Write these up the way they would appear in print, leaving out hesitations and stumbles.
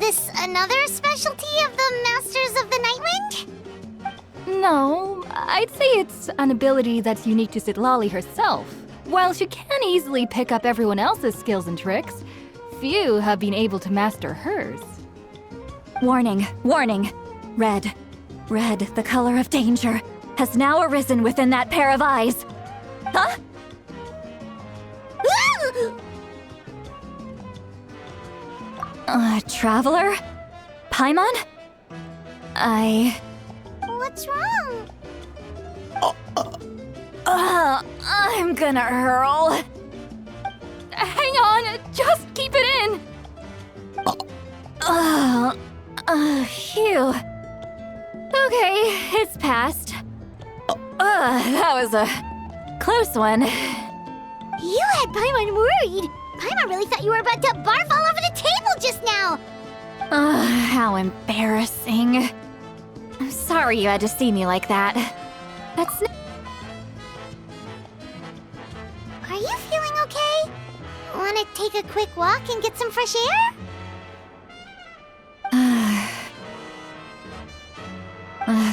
this another specialty of the Masters of the Nightwind? No, I'd say it's an ability that's unique to Citlali herself. While she can easily pick up everyone else's skills and tricks, few have been able to master hers. Warning, warning. Red, the color of danger, has now arisen within that pair of eyes. Huh? Traveler? Paimon? What's wrong? I'm gonna hurl. Hang on, just keep it in! Phew. Okay, it's passed. That was a close one. You had Paimon worried. Paimon really thought you were about to barf all over the table just now. How embarrassing. I'm sorry you had to see me like that. That's Are you feeling okay? Want to take a quick walk and get some fresh air?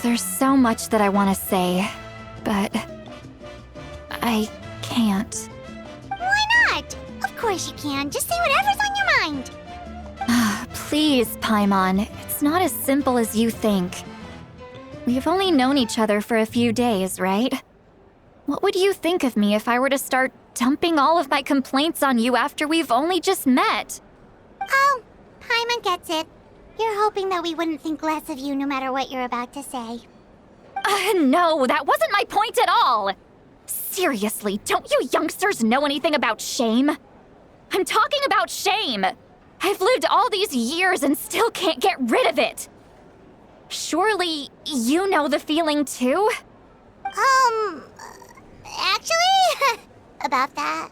There's so much that I want to say, but I can't. Why not? Of course you can. Just say whatever's on your mind. Please, Paimon, it's not as simple as you think. We've only known each other for a few days, right? What would you think of me if I were to start dumping all of my complaints on you after we've only just met? Oh, Paimon gets it. You're hoping that we wouldn't think less of you no matter what you're about to say. No, that wasn't my point at all! Seriously, don't you youngsters know anything about shame? I'm talking about shame! I've lived all these years and still can't get rid of it! Surely, you know the feeling too? Actually, about that.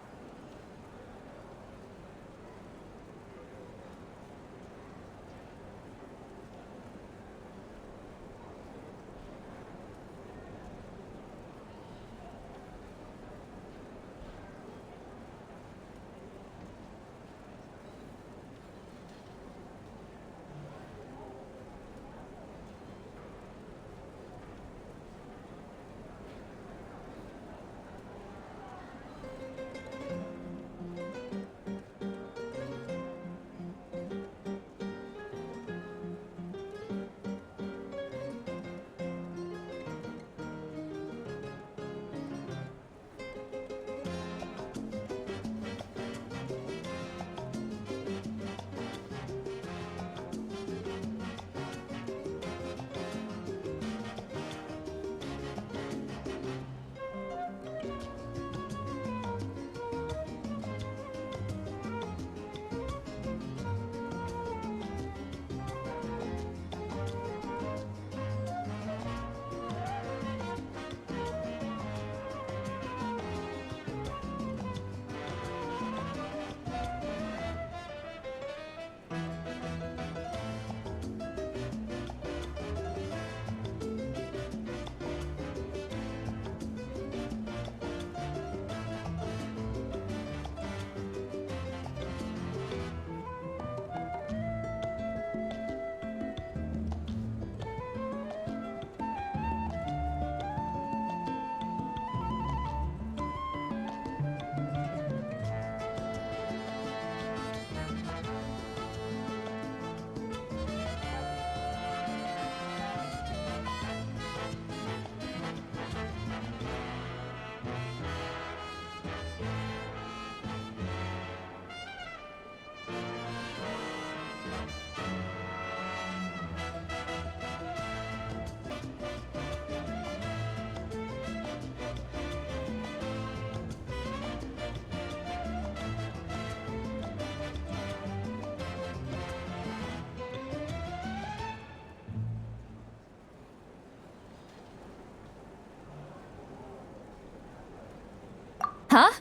Huh?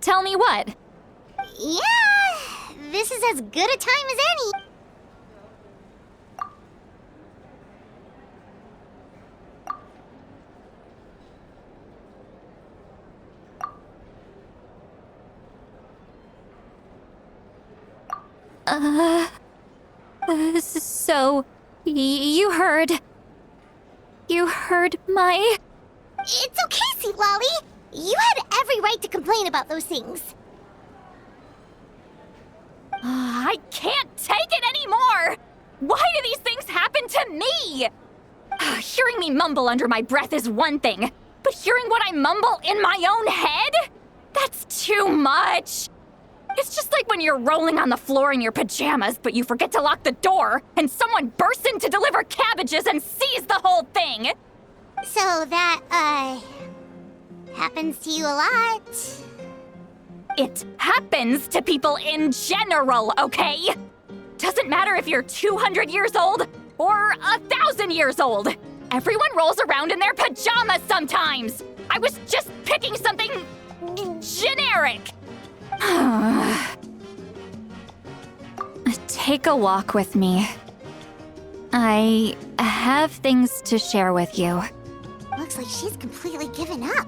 Tell me what? Yeah, this is as good a time as any. So, you heard... You heard my... It's okay, Sweet Lolly. You had every right to complain about those things. I can't take it anymore! Why do these things happen to me? Hearing me mumble under my breath is one thing, but hearing what I mumble in my own head? That's too much! It's just like when you're rolling on the floor in your pajamas, but you forget to lock the door, and someone bursts in to deliver cabbages and sees the whole thing! So that, happens to you a lot. It happens to people in general, okay? Doesn't matter if you're 200 years old or 1,000 years old. Everyone rolls around in their pajamas sometimes. I was just picking something generic. Take a walk with me. I have things to share with you. Looks like she's completely given up.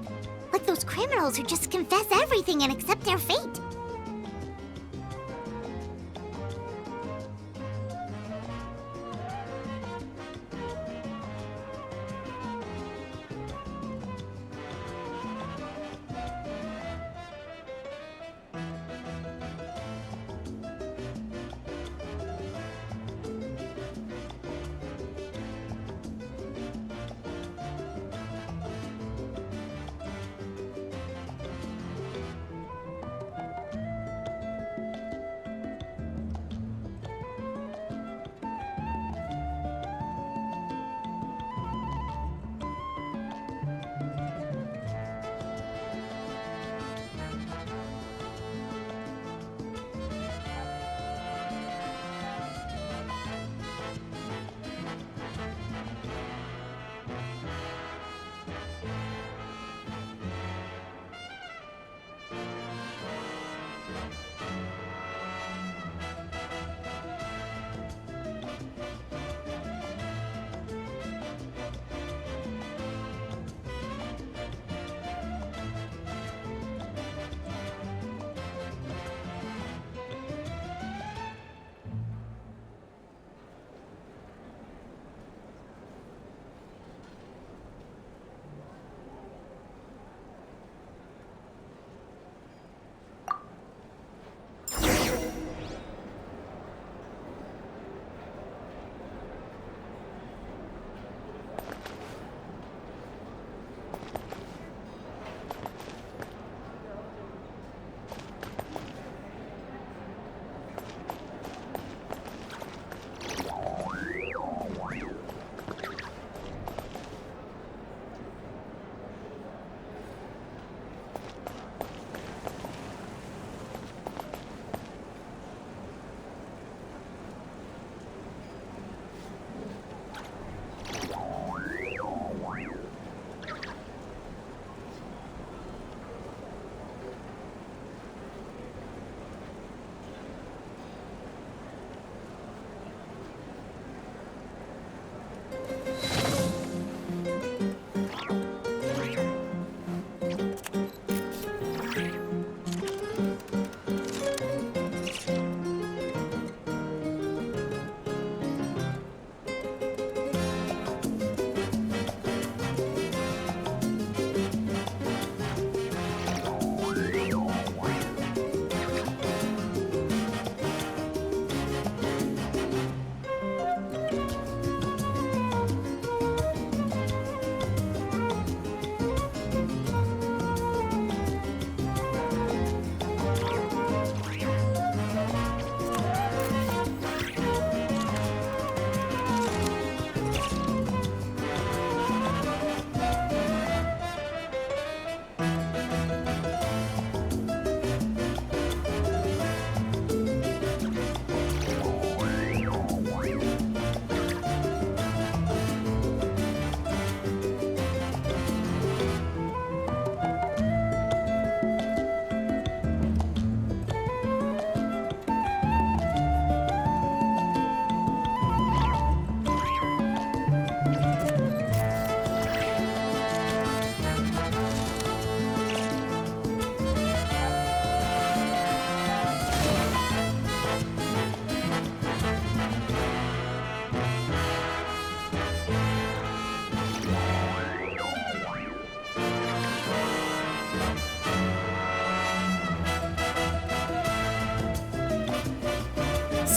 Like those criminals who just confess everything and accept their fate.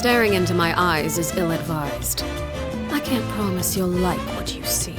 Staring into my eyes is ill-advised. I can't promise you'll like what you see.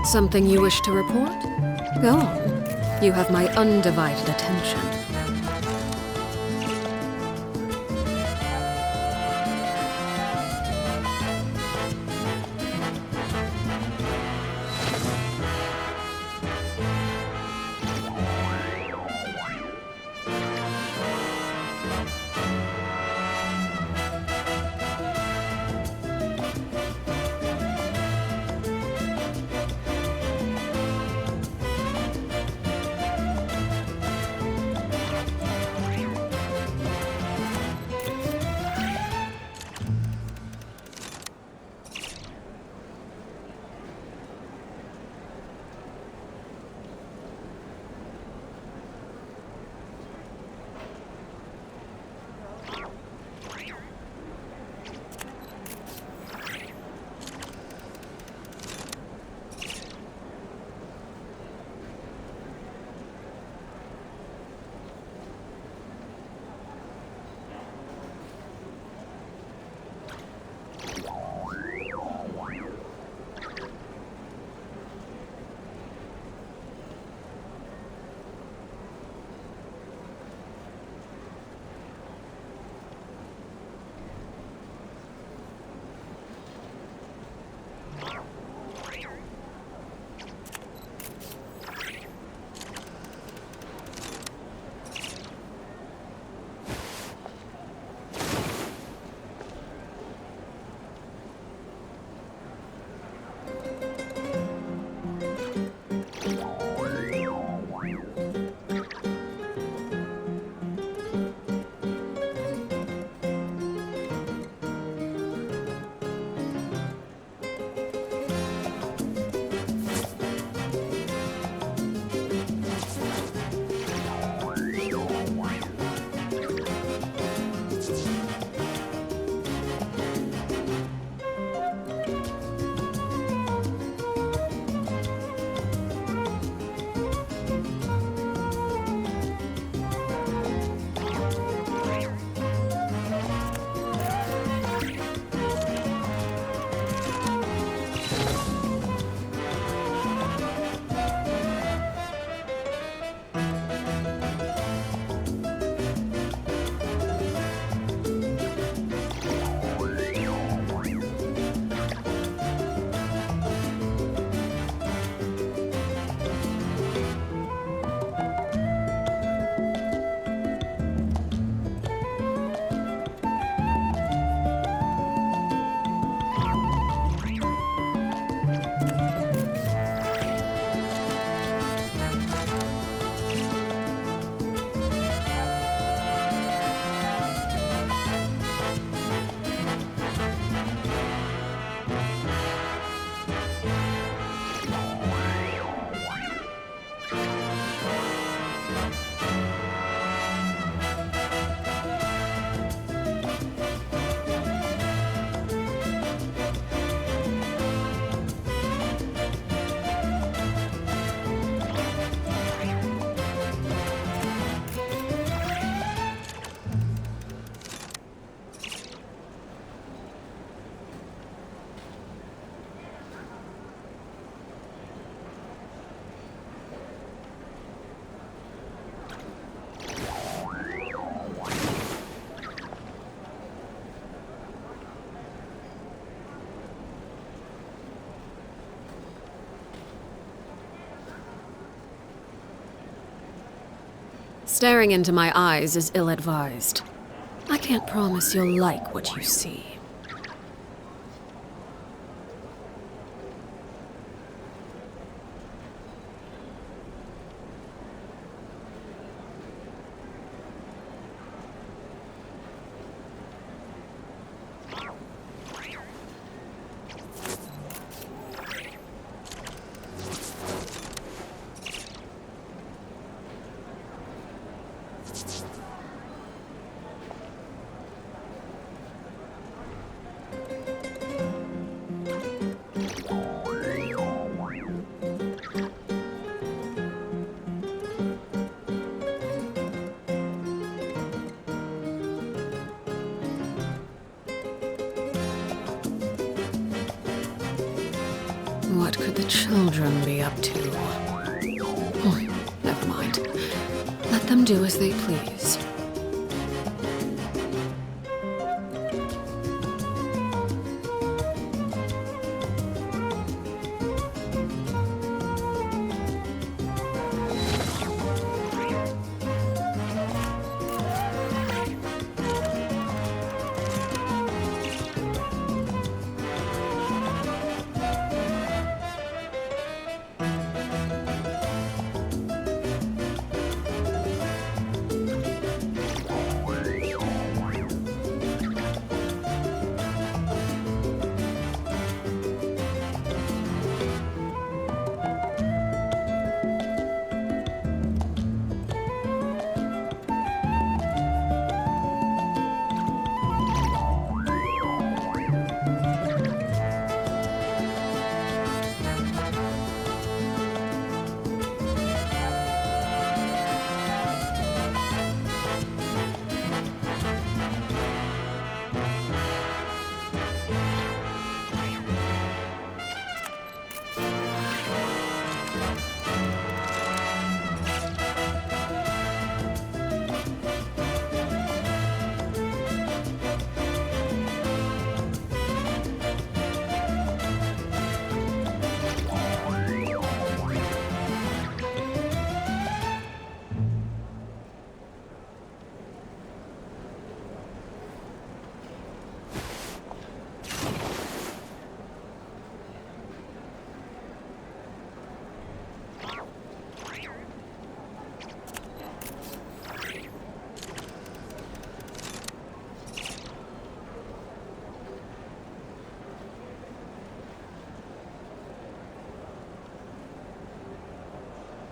Something you wish to report? Go on. You have my undivided attention. Staring into my eyes is ill-advised. I can't promise you'll like what you see. What could the children be up to? Oh, never mind. Let them do as they please.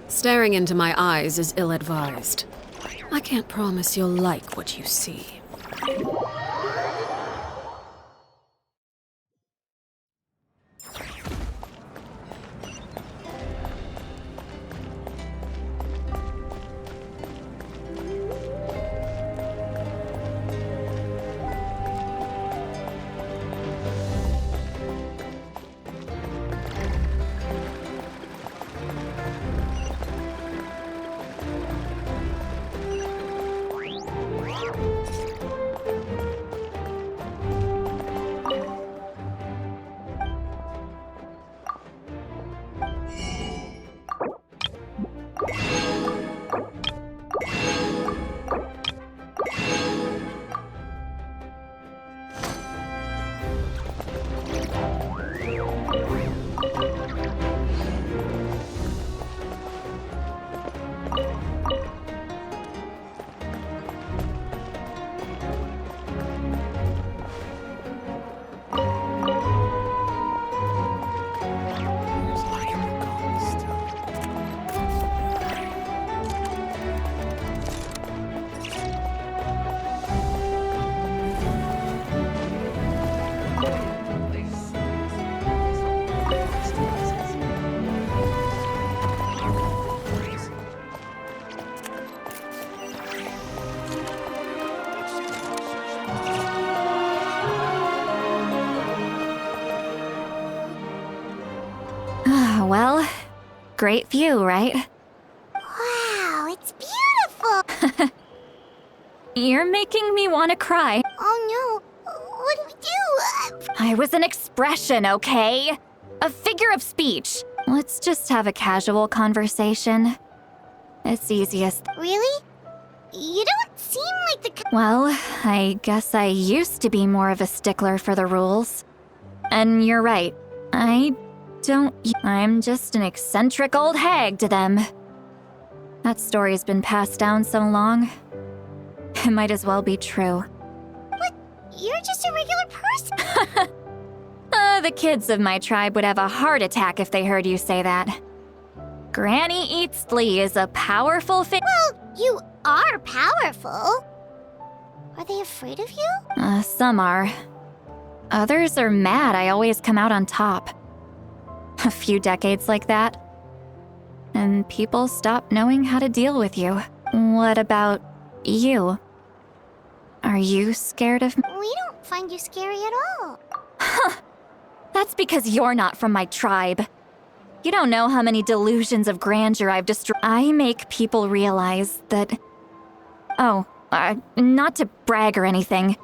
Staring into my eyes is ill-advised. I can't promise you'll like what you see. Well, great view, right? Wow, it's beautiful! You're making me want to cry. Oh no, what do we do? I was an expression, okay? A figure of speech. Let's just have a casual conversation. It's easiest. Really? You don't seem like the Well, I guess I used to be more of a stickler for the rules. And you're right. I'm just an eccentric old hag to them. That story's been passed down so long. It might as well be true. You're just a regular person. The kids of my tribe would have a heart attack if they heard you say that. Granny Eats Lee is a powerful Well, you are powerful. Are they afraid of you? Some are. Others are mad I always come out on top. A few decades like that, and people stop knowing how to deal with you. What about you? Are you scared of me? We don't find you scary at all. That's because you're not from my tribe. You don't know how many delusions of grandeur I've destroyed. I make people realize that... Oh, not to brag or anything.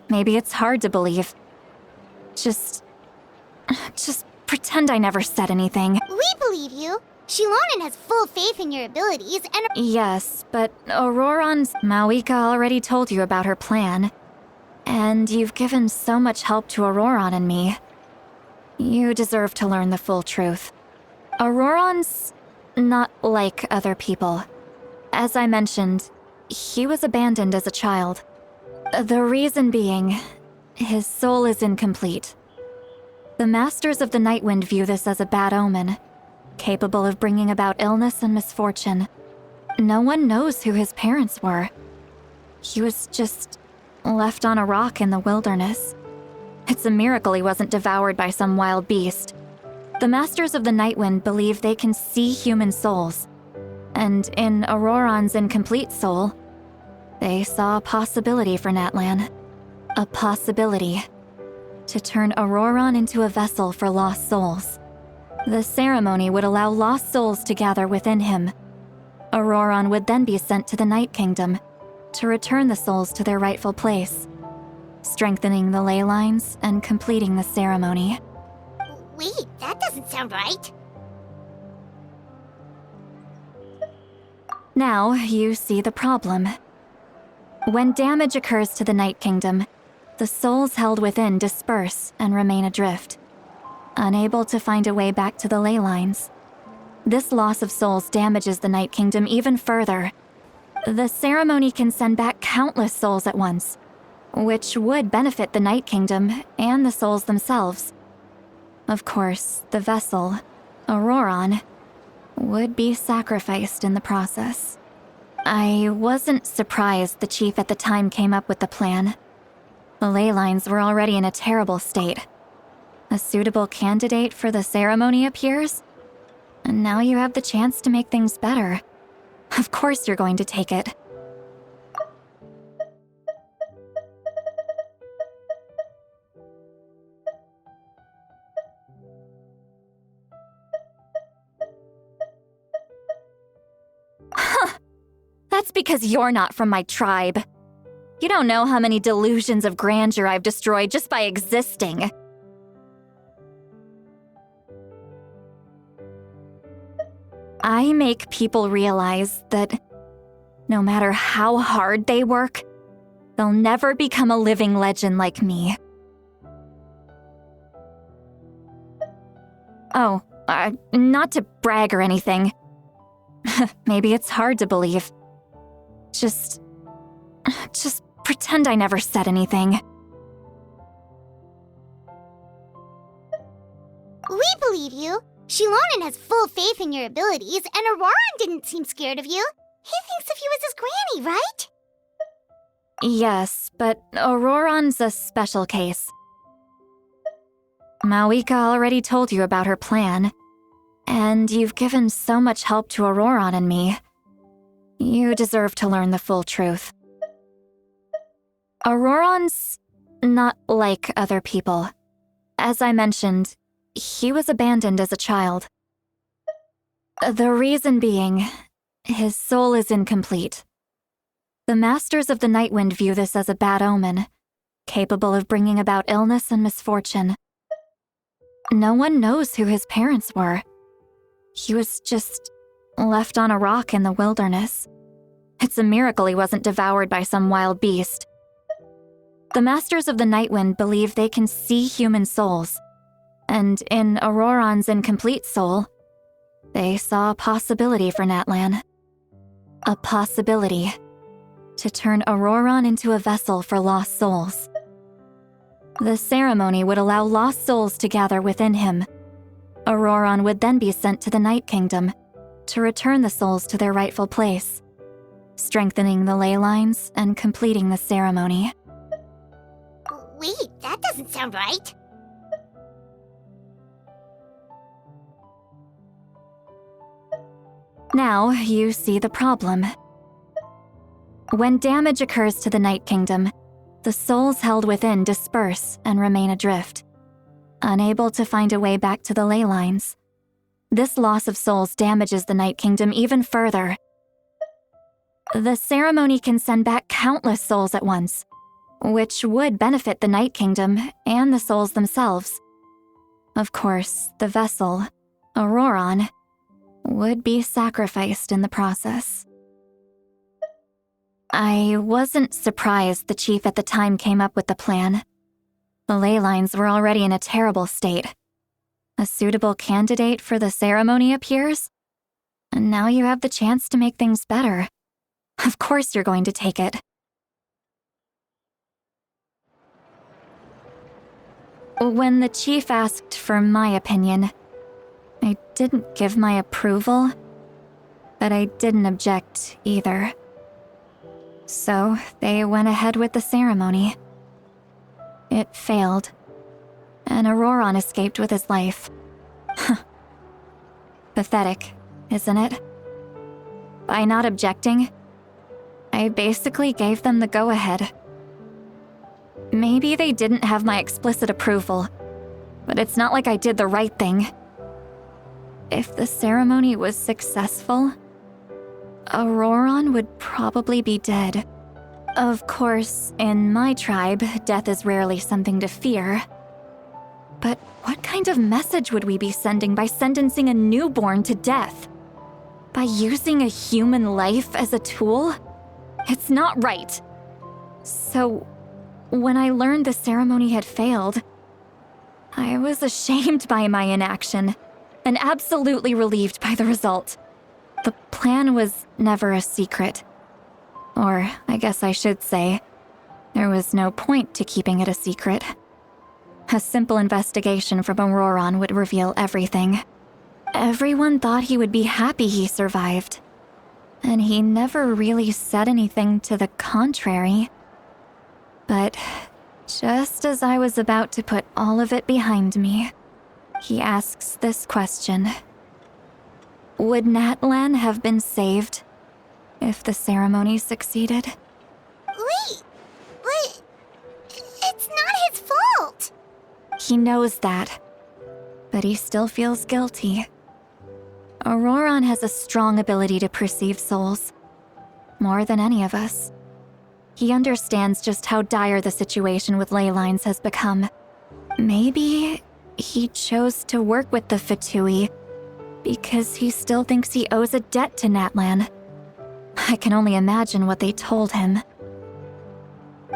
Maybe it's hard to believe. Just pretend I never said anything. We believe you. Shilonen has full faith in your abilities, and Yes, but Auroron's... Mawika already told you about her plan. And you've given so much help to Auroron and me. You deserve to learn the full truth. Auroron's not like other people. As I mentioned, he was abandoned as a child. The reason being, his soul is incomplete. The Masters of the Nightwind view this as a bad omen, capable of bringing about illness and misfortune. No one knows who his parents were. He was just left on a rock in the wilderness. It's a miracle he wasn't devoured by some wild beast. The Masters of the Nightwind believe they can see human souls, and in Auroron's incomplete soul, they saw a possibility for Natlan. A possibility to turn Auroron into a vessel for lost souls. The ceremony would allow lost souls to gather within him. Auroron would then be sent to the Night Kingdom to return the souls to their rightful place, strengthening the ley lines and completing the ceremony. wait, that doesn't sound right. Now you see the problem. When damage occurs to the Night Kingdom, the souls held within disperse and remain adrift, unable to find a way back to the ley lines. This loss of souls damages the Night Kingdom even further. The ceremony can send back countless souls at once, which would benefit the Night Kingdom and the souls themselves. Of course, the vessel, Auroron, would be sacrificed in the process. I wasn't surprised the chief at the time came up with the plan. The ley lines were already in a terrible state. A suitable candidate for the ceremony appears, and now you have the chance to make things better. Of course you're going to take it. That's because you're not from my tribe. You don't know how many delusions of grandeur I've destroyed just by existing. I make people realize that no matter how hard they work, they'll never become a living legend like me. Oh, not to brag or anything. Maybe it's hard to believe. Just pretend I never said anything. We believe you. Shilonen has full faith in your abilities, and Auroron didn't seem scared of you. He thinks of you as his granny, right? Yes, but Auroron's a special case. Mawika already told you about her plan, and you've given so much help to Auroron and me. You deserve to learn the full truth. Auroron's not like other people. As I mentioned, he was abandoned as a child. The reason being, his soul is incomplete. The Masters of the Nightwind view this as a bad omen, capable of bringing about illness and misfortune. No one knows who his parents were. He was just left on a rock in the wilderness. It's a miracle he wasn't devoured by some wild beast. The Masters of the Nightwind believe they can see human souls, and in Auroron's incomplete soul, they saw a possibility for Natlan. A possibility to turn Auroron into a vessel for lost souls. The ceremony would allow lost souls to gather within him. Auroron would then be sent to the Night Kingdom to return the souls to their rightful place, strengthening the ley lines and completing the ceremony. Wait, that doesn't sound right. Now you see the problem. When damage occurs to the Night Kingdom, the souls held within disperse and remain adrift, unable to find a way back to the ley lines. This loss of souls damages the Night Kingdom even further. The ceremony can send back countless souls at once, which would benefit the Night Kingdom and the souls themselves. Of course, the vessel, Auroron, would be sacrificed in the process. I wasn't surprised the chief at the time came up with the plan. The ley lines were already in a terrible state. A suitable candidate for the ceremony appears, and now you have the chance to make things better. Of course you're going to take it. When the chief asked for my opinion, I didn't give my approval, but I didn't object either. So they went ahead with the ceremony. It failed, and Auroron escaped with his life. Pathetic, isn't it? By not objecting, I basically gave them the go-ahead. Maybe they didn't have my explicit approval, but it's not like I did the right thing. If the ceremony was successful, Auroron would probably be dead. Of course, in my tribe, death is rarely something to fear. But what kind of message would we be sending by sentencing a newborn to death? By using a human life as a tool? It's not right. So, when I learned the ceremony had failed, I was ashamed by my inaction and absolutely relieved by the result. The plan was never a secret. Or, I guess I should say, there was no point to keeping it a secret. A simple investigation from Auroron would reveal everything. Everyone thought he would be happy he survived, and he never really said anything to the contrary. But just as I was about to put all of it behind me, he asks this question. Would Natlan have been saved if the ceremony succeeded? Wait, but it's not his fault. He knows that, but he still feels guilty. Auroron has a strong ability to perceive souls, more than any of us. He understands just how dire the situation with ley lines has become. Maybe he chose to work with the Fatui because he still thinks he owes a debt to Natlan. I can only imagine what they told him.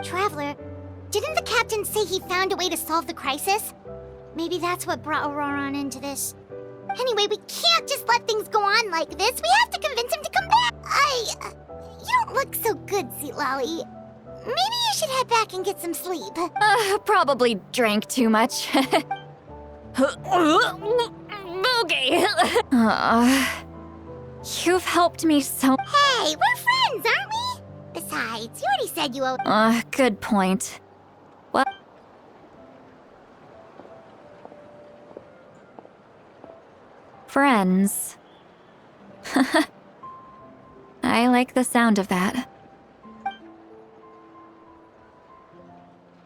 Traveler, didn't the captain say he found a way to solve the crisis? Maybe that's what brought Auroron into this. Anyway, we can't just let things go on like this. We have to convince him to come back. You don't look so good, Sweet Lolly. Maybe you should head back and get some sleep. Probably drank too much. Okay. You've helped me so... Hey, we're friends, aren't we? Besides, you already said you owe... good point. What? Friends. I like the sound of that.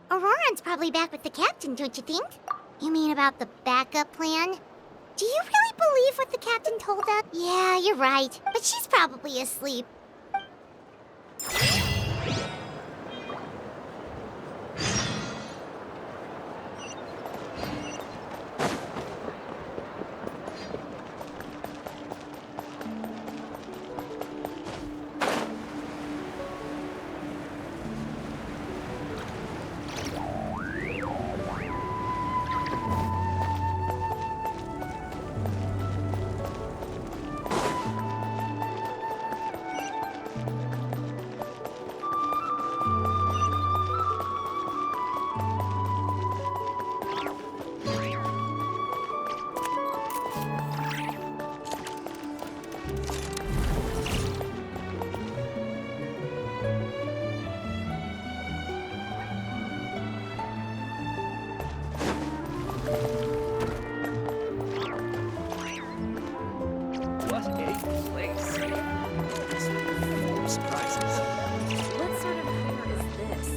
Auroron's probably back with the captain, don't you think? You mean about the backup plan? Do you really believe what the captain told us? Yeah, you're right. But she's probably asleep. What a place. This will be full of surprises. What sort of affair is this?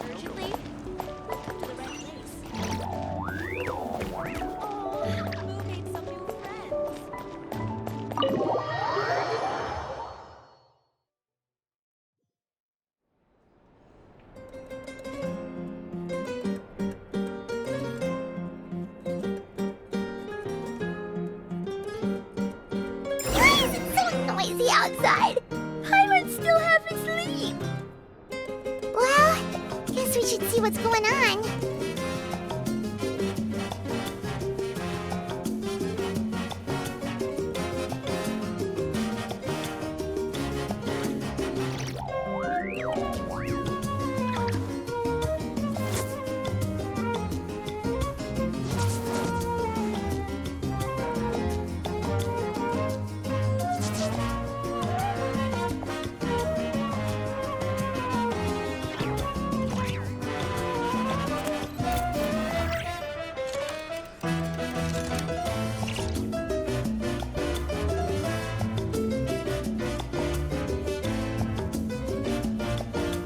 Urgently? I've come to the right place. Oh, Boo made some new friends. It's so noisy outside. Hyman's still half asleep. Well, guess we should see what's going on.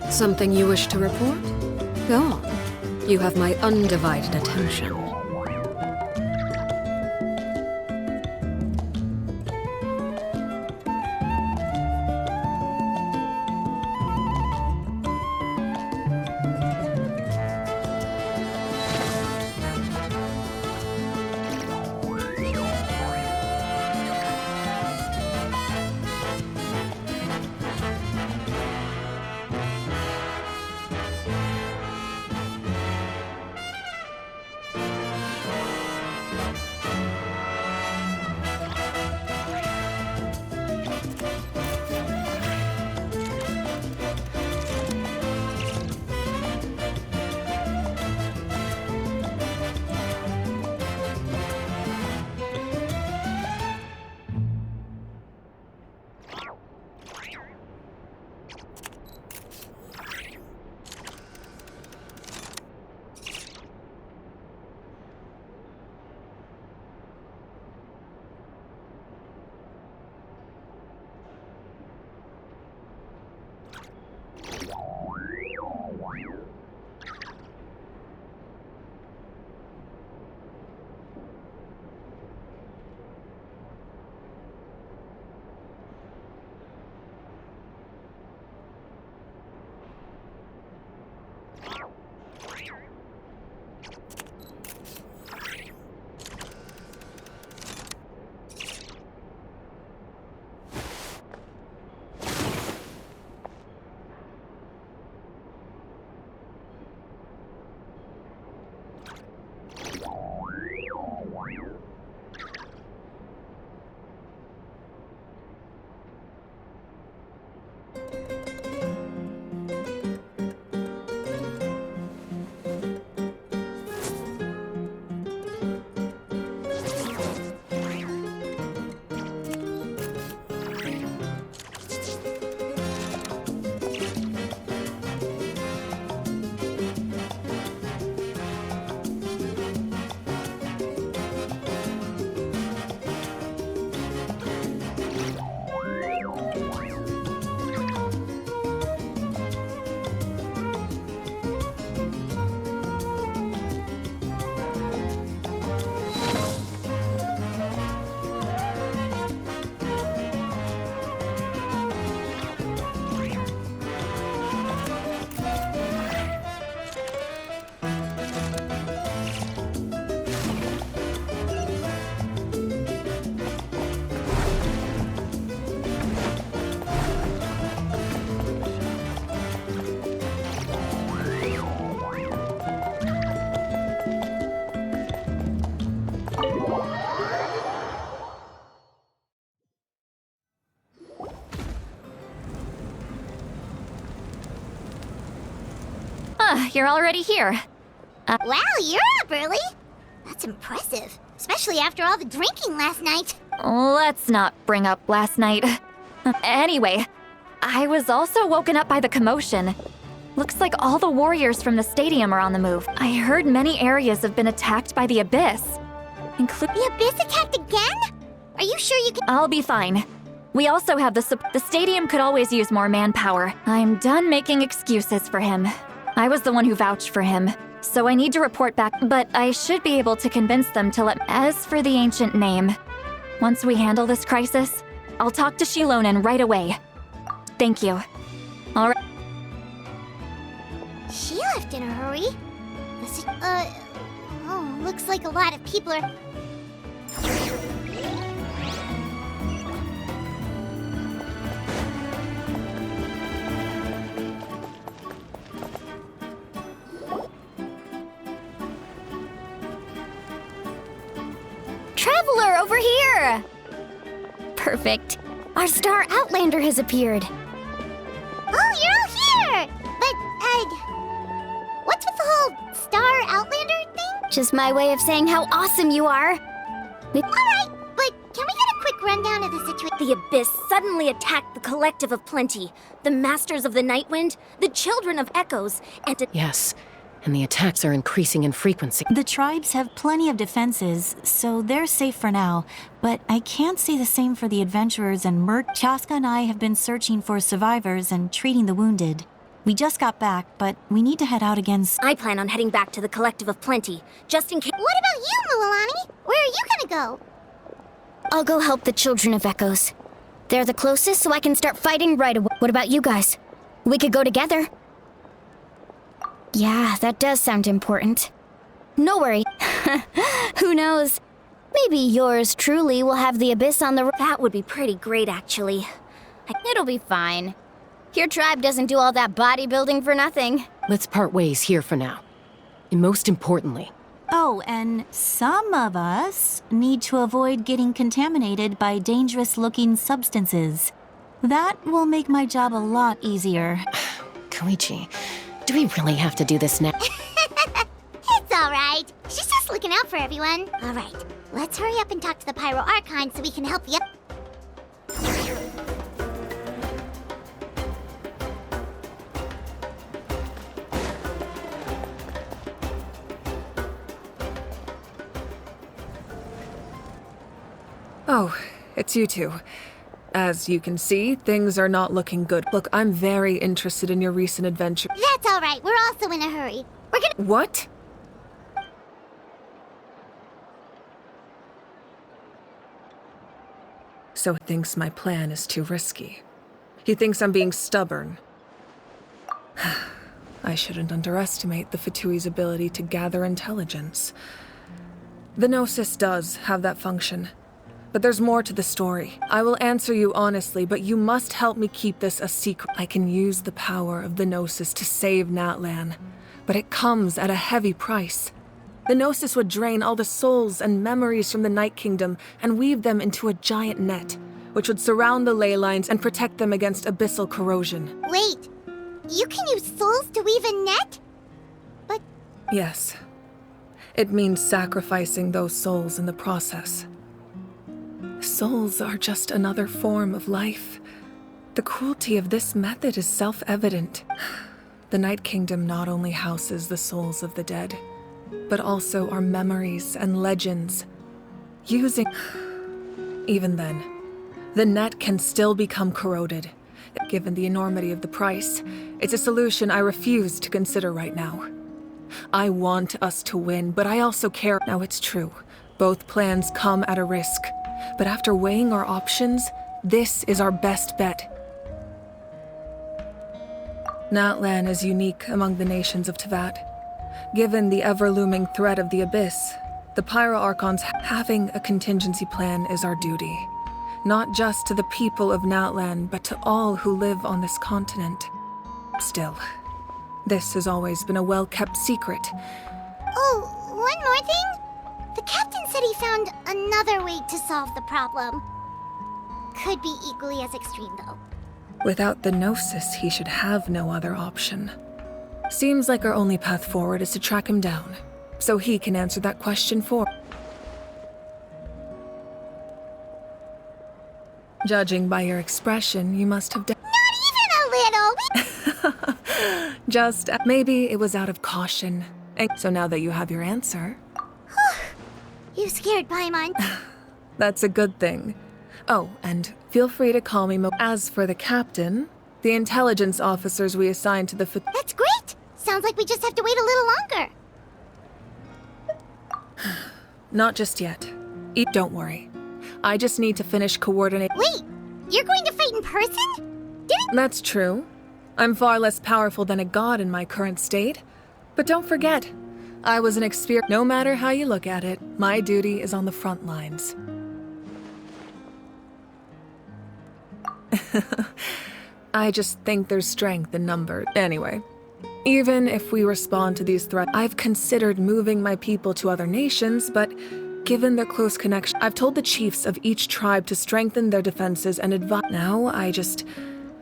Something you wish to report? Go on. You have my undivided attention. You're already here. Wow, you're up early. That's impressive, especially after all the drinking last night. Let's not bring up last night. Anyway, I was also woken up by the commotion. Looks like all the warriors from the stadium are on the move. I heard many areas have been attacked by the Abyss, including... The Abyss attacked again? Are you sure you can— I'll be fine. We also have the stadium could always use more manpower. I'm done making excuses for him. I was the one who vouched for him, so I need to report back, but I should be able to convince them to let— As for the ancient name, once we handle this crisis, I'll talk to Shilonen right away. Thank you. All right. She left in a hurry. Oh, looks like a lot of people are— Traveler, over here! Perfect. Our star Outlander has appeared. Oh, you're all here! But, what's with the whole Star Outlander thing? Just my way of saying how awesome you are. Alright, but can we get a quick rundown of the situation? The Abyss suddenly attacked the Collective of Plenty, the Masters of the Nightwind, the Children of Echoes, and Yes, and the attacks are increasing in frequency. The tribes have plenty of defenses, so they're safe for now. But I can't say the same for the adventurers and Chaska and I have been searching for survivors and treating the wounded. We just got back, but we need to head out again. I plan on heading back to the Collective of Plenty, just in case. What about you, Mualani? Where are you gonna go? I'll go help the Children of Echoes. They're the closest, so I can start fighting right away. What about you guys? We could go together. Yeah, that does sound important. No worry. Who knows? Maybe yours truly will have the Abyss on the... That would be pretty great, actually. It'll be fine. Your tribe doesn't do all that bodybuilding for nothing. Let's part ways here for now. And most importantly, Oh, and some of us need to avoid getting contaminated by dangerous-looking substances. That will make my job a lot easier. Koichi, do we really have to do this now? It's alright. She's just looking out for everyone. Alright, let's hurry up and talk to the Pyro Archon so we can help you. Oh, it's you two. As you can see, things are not looking good. Look, I'm very interested in your recent adventure. That's alright, we're also in a hurry. We're gonna— What? So he thinks my plan is too risky. He thinks I'm being stubborn. I shouldn't underestimate the Fatui's ability to gather intelligence. The Gnosis does have that function. But there's more to the story. I will answer you honestly, but you must help me keep this a secret. I can use the power of the Gnosis to save Natlan, but it comes at a heavy price. The Gnosis would drain all the souls and memories from the Night Kingdom and weave them into a giant net, which would surround the ley lines and protect them against abyssal corrosion. Wait, you can use souls to weave a net? But— Yes. It means sacrificing those souls in the process. Souls are just another form of life. The cruelty of this method is self-evident. The Night Kingdom not only houses the souls of the dead, but also our memories and legends. Even then, the net can still become corroded. Given the enormity of the price, it's a solution I refuse to consider right now. I want us to win, but I also care. Now it's true, both plans come at a risk. But after weighing our options, this is our best bet. Natlan is unique among the nations of Teyvat. Given the ever-looming threat of the Abyss, the Pyro Archons having a contingency plan is our duty. Not just to the people of Natlan, but to all who live on this continent. Still, this has always been a well-kept secret. Oh, one more thing? The captain said he found another way to solve the problem. Could be equally as extreme, though. Without the Gnosis, he should have no other option. Seems like our only path forward is to track him down, so he can answer that question for. Judging by your expression, you must have. Not even a little. Just maybe it was out of caution. And so now that you have your answer, You scared Paimon. that's a good thing. Oh, and feel free to call me As for the captain, the intelligence officers we assigned to the That's great. Sounds like we just have to wait a little longer. Not just yet. Don't worry. I just need to finish coordinating. Wait, you're going to fight in person? That's true. I'm far less powerful than a god in my current state. But don't forget, I was an experienced. No matter how you look at it, my duty is on the front lines. I just think there's strength in numbers. Anyway, even if we respond to these threats, I've considered moving my people to other nations, but given their close connection, I've told the chiefs of each tribe to strengthen their defenses and advise. Now I just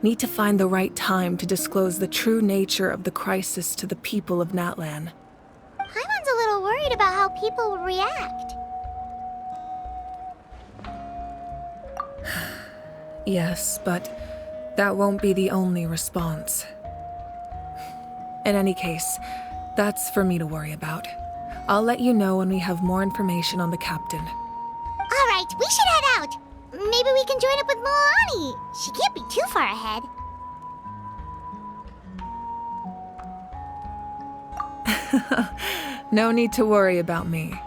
need to find the right time to disclose the true nature of the crisis to the people of Natlan. Paimon's a little worried about how people will react. Yes, but that won't be the only response. In any case, that's for me to worry about. I'll let you know when we have more information on the captain. All right, we should head out. Maybe we can join up with Milani. She can't be too far ahead. No need to worry about me.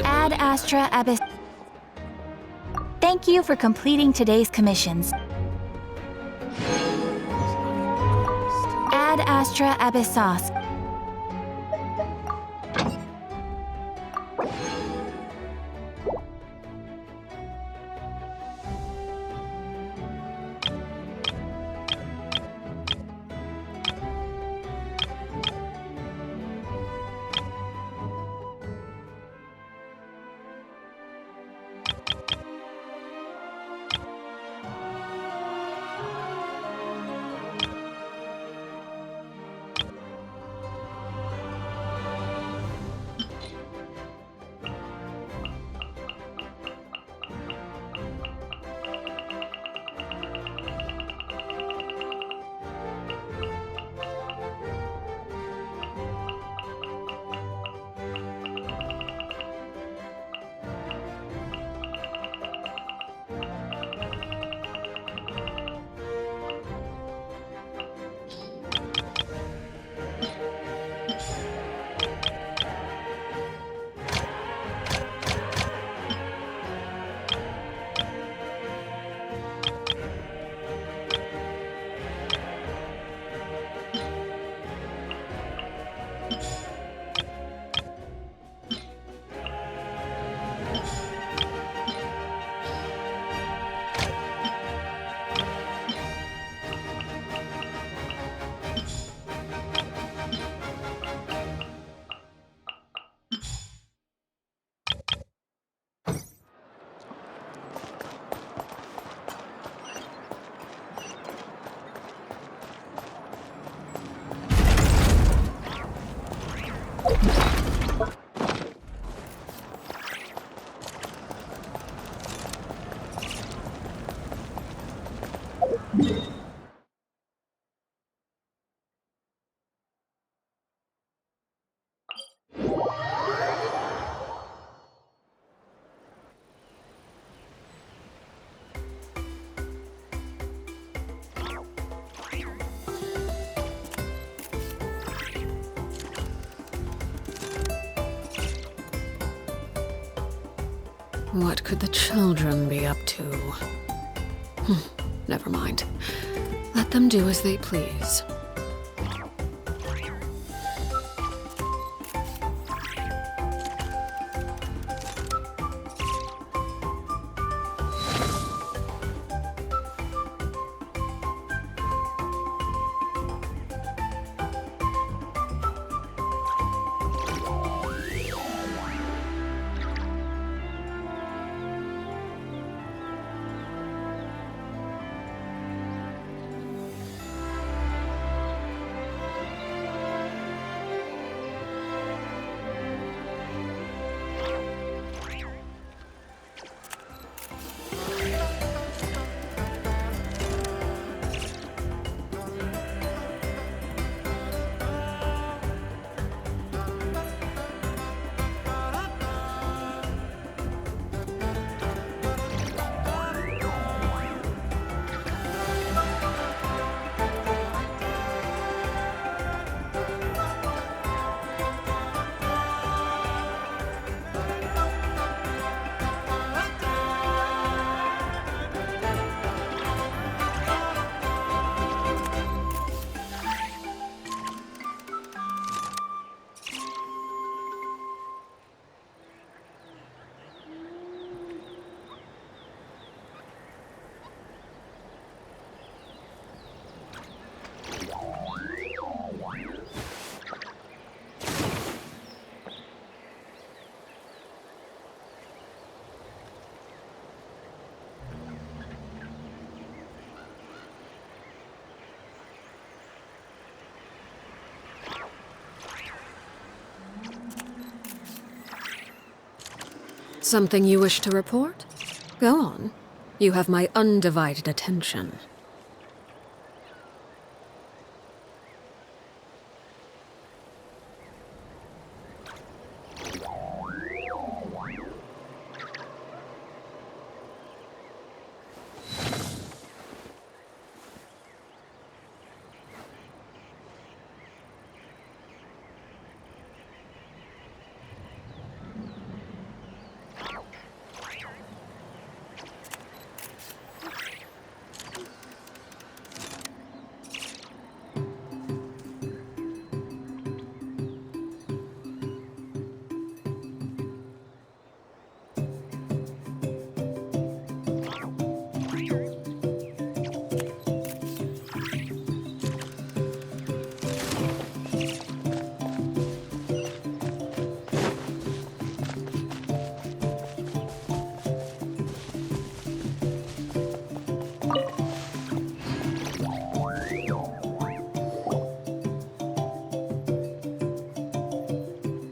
Ad Astra Abyss. Thank you for completing today's commissions. Ad Astra Abyssos. What could the children be up to? Never mind. Let them do as they please. Something you wish to report? Go on. You have my undivided attention.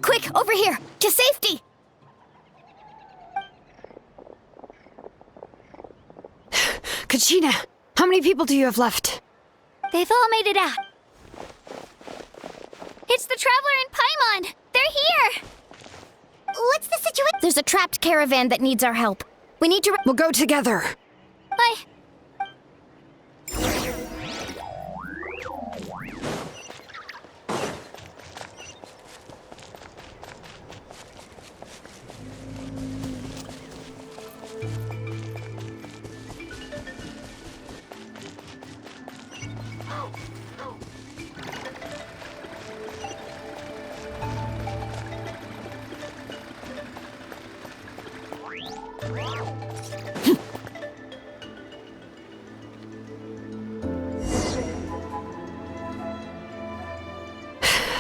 Quick, over here! To safety! Kachina, how many people do you have left? They've all made it out. It's the Traveler and Paimon! They're here! What's the situation? There's a trapped caravan that needs our help. We need to... We'll go together. Bye.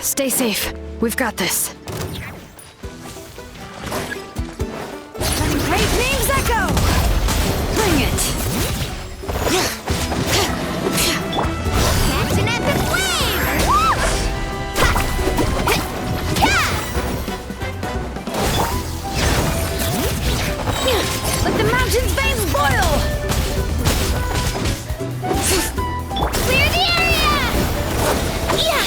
Stay safe. We've got this. Letting great names echo! Bring it! Catch an epic wave! Let the mountain's veins boil! Clear the area! Yeah!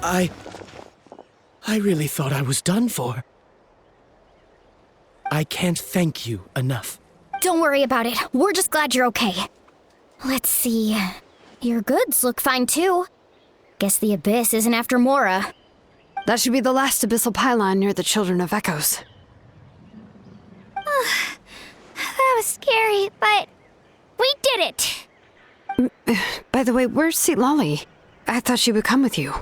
I really thought I was done for. I can't thank you enough. Don't worry about it. We're just glad you're okay. Let's see. Your goods look fine too. Guess the Abyss isn't after Mora. That should be the last abyssal pylon near the Children of Echoes. That was scary, but we did it! By the way, where's St. Lolly? I thought she would come with you.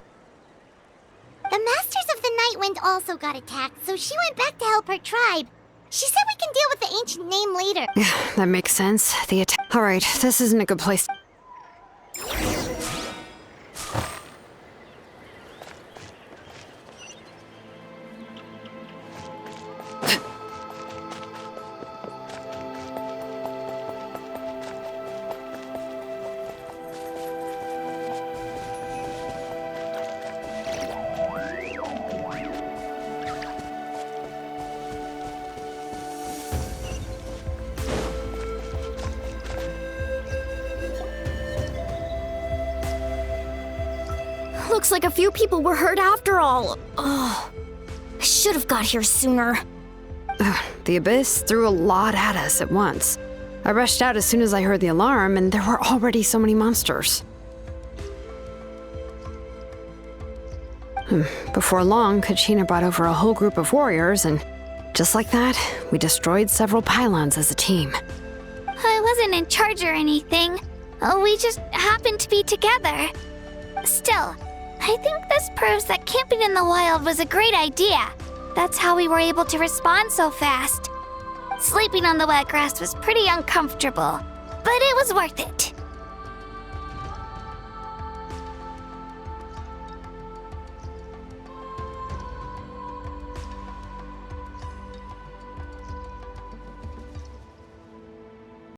The Masters of the Night Wind also got attacked, so she went back to help her tribe. She said we can deal with the ancient name later. That makes sense. Alright, this isn't a good place. Looks like a few people were hurt after all. Oh, I should have got here sooner. The Abyss threw a lot at us at once. I rushed out as soon as I heard the alarm, and there were already so many monsters. Before long, Kachina brought over a whole group of warriors, and just like that, we destroyed several pylons as a team. I wasn't in charge or anything. We just happened to be together. Still, I think this proves that camping in the wild was a great idea. That's how we were able to respond so fast. Sleeping on the wet grass was pretty uncomfortable, but it was worth it.